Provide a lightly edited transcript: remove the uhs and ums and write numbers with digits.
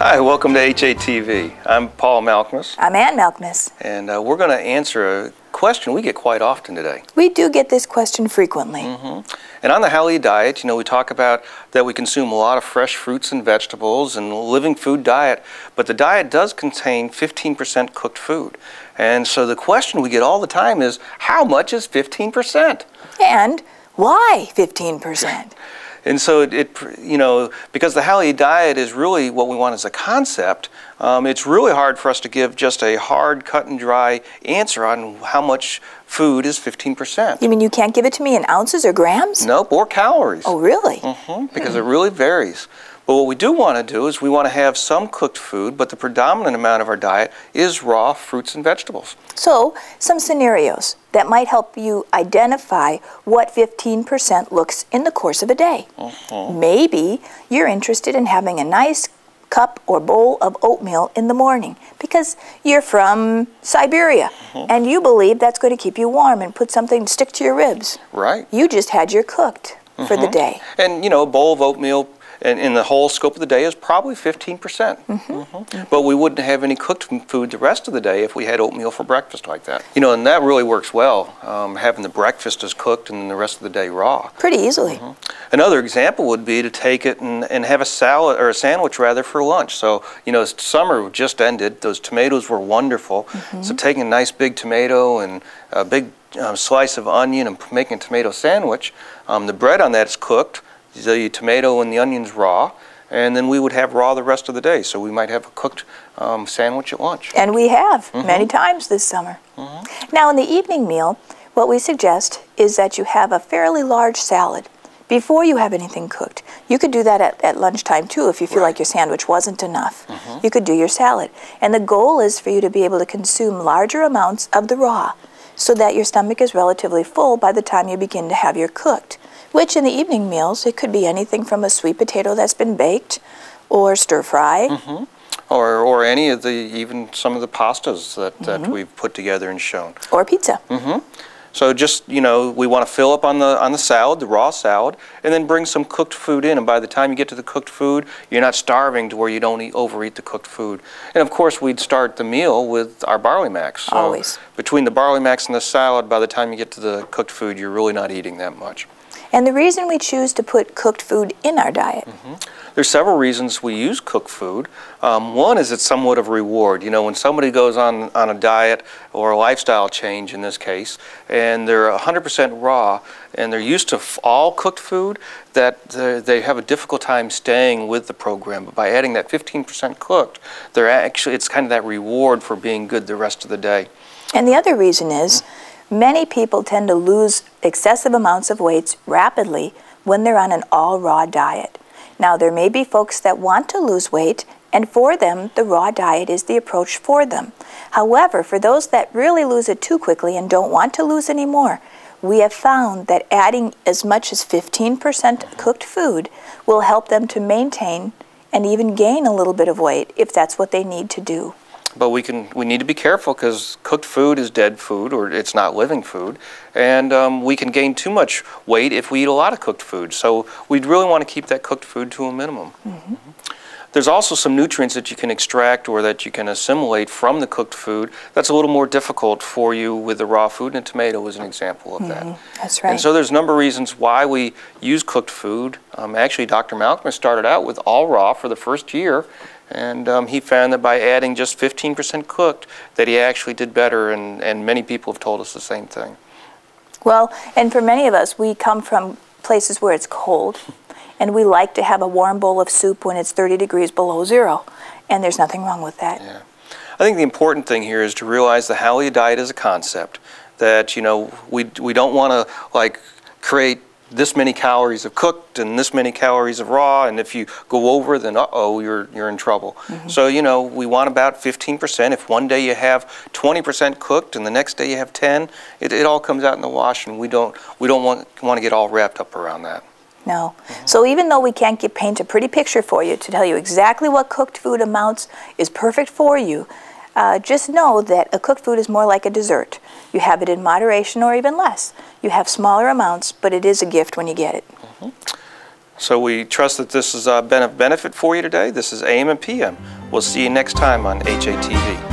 Hi, welcome to HATV. I'm Paul Malkmus. I'm Ann Malkmus. And we're going to answer a question we get quite often today. We do get this question frequently. And on the healthy diet, we talk about that we consume a lot of fresh fruits and vegetables and living food diet, but the diet does contain 15% cooked food. And so the question we get all the time is, how much is 15%? And why 15%? And so because the healthy diet is really what we want as a concept, it's really hard for us to give just a hard, cut and dry answer on how much food is 15%. You mean you can't give it to me in ounces or grams? Nope, or calories. Oh, really? Because it really varies. But what we do want to do is we want to have some cooked food, but the predominant amount of our diet is raw fruits and vegetables. So, some scenarios that might help you identify what 15% looks in the course of a day. Maybe you're interested in having a nice cup or bowl of oatmeal in the morning because you're from Siberia and you believe that's going to keep you warm and put something to stick to your ribs. Right. You just had your cooked for the day. And a bowl of oatmeal in the whole scope of the day is probably 15%. But we wouldn't have any cooked food the rest of the day if we had oatmeal for breakfast like that. And that really works well, having the breakfast as cooked and then the rest of the day raw. Pretty easily. Another example would be to take it and have a salad, or a sandwich rather, for lunch. So, summer just ended. Those tomatoes were wonderful. So taking a nice big tomato and a big slice of onion and making a tomato sandwich, the bread on that is cooked. The tomato and the onions raw, and then we would have raw the rest of the day. So we might have a cooked sandwich at lunch. And we have many times this summer. Now in the evening meal, what we suggest is that you have a fairly large salad before you have anything cooked. You could do that at lunchtime too if you feel like your sandwich wasn't enough. You could do your salad. And the goal is for you to be able to consume larger amounts of the raw so that your stomach is relatively full by the time you begin to have your cooked. Which in the evening meals, it could be anything from a sweet potato that's been baked or stir fry. Or any of even some of the pastas that we've put together and shown. Or pizza. So just, we want to fill up on the salad, the raw salad, and then bring some cooked food in. And by the time you get to the cooked food, you're not starving to where you don't overeat the cooked food. And of course, we'd start the meal with our barley max. So always. Between the barley max and the salad, by the time you get to the cooked food, you're really not eating that much. And the reason we choose to put cooked food in our diet? There's several reasons we use cooked food. One is it's somewhat of a reward. When somebody goes on a diet or a lifestyle change in this case, and they're 100% raw, and they're used to all cooked food, that they have a difficult time staying with the program. But by adding that 15% cooked, it's kind of that reward for being good the rest of the day. And the other reason is, many people tend to lose excessive amounts of weight rapidly when they're on an all-raw diet. Now, there may be folks that want to lose weight, and for them, the raw diet is the approach for them. However, for those that really lose it too quickly and don't want to lose any more, we have found that adding as much as 15% cooked food will help them to maintain and even gain a little bit of weight if that's what they need to do. But we need to be careful because cooked food is dead food, or it's not living food, and we can gain too much weight if we eat a lot of cooked food. So we'd really want to keep that cooked food to a minimum. There's also some nutrients that you can extract or that you can assimilate from the cooked food that's a little more difficult for you with the raw food, and a tomato is an example of that. That's right. And so there's a number of reasons why we use cooked food. Actually, Dr. Malkmus started out with all raw for the first year, and he found that by adding just 15% cooked, that he actually did better, and many people have told us the same thing. Well, and for many of us, we come from places where it's cold, and we like to have a warm bowl of soup when it's 30 degrees below zero, and there's nothing wrong with that. Yeah. I think the important thing here is to realize the healthy diet is a concept, that we don't want to create this many calories of cooked and this many calories of raw, and if you go over, then you're in trouble. So we want about 15%. If one day you have 20% cooked and the next day you have 10, it all comes out in the wash, and we don't want to get all wrapped up around that. No. So even though we can't paint a pretty picture for you to tell you exactly what cooked food amounts is perfect for you, just know that a cooked food is more like a dessert. You have it in moderation or even less. You have smaller amounts, but it is a gift when you get it. So we trust that this has been of benefit for you today. This is AM and PM. We'll see you next time on HATV.